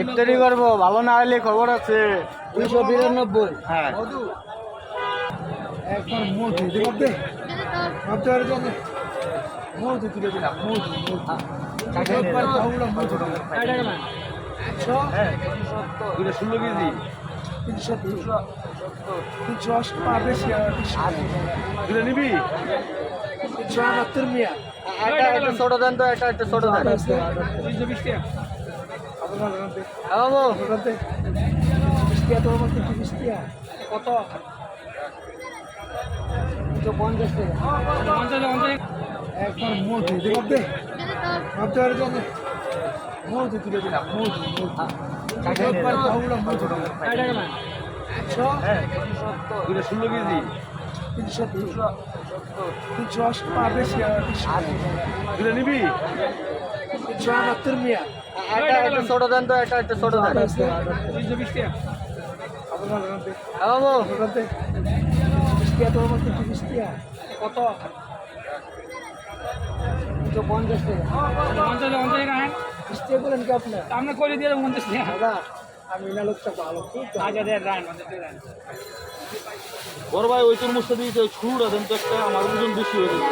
ইত্যাদি করবো, ভালো না হলে খবর আছে। 292। হ্যাঁ একবার মধু দিতে ভাবতে পারে তো মধু তুলে দিলাম মধু একবার পাউলা মধু 16 কেজি 380 পা বেশি আর তুলে নিবি। 378 মিয়া একটা ছোট দেন তো, একটা ছোট দেন। 320 টাকা আপনার রাতে বাবু রাতে 20 টাকা তো আমাকে 20 টাকা কত 50 টাকা একবার মধু দিতে ভাবতে পারে তো মধু তুলে দিলাম মধু একবার পাউলা মধু 16 কেজি 380 পা বেশি আর তুলে নিবি। 378 মিয়া একটা ছোট দেন তো, একটা ছোট দেন। 320 টাকা আপনার রাতে বাবু রাতে 20 টাকা তো আমাকে 20 টাকা কত 50 টাকা 50 টাকা বলেন কি আপনার আমরা করে দিয়ে 50 টাকা দাদা আমি না লোকটা ভালো খুব আগে দেন রান 50 টাকা বড় ভাই ওই তোর মুখটা দিয়েছে, ছুড়া দেন তো একটা, আমার ওজন বেশি হয়ে গেছে।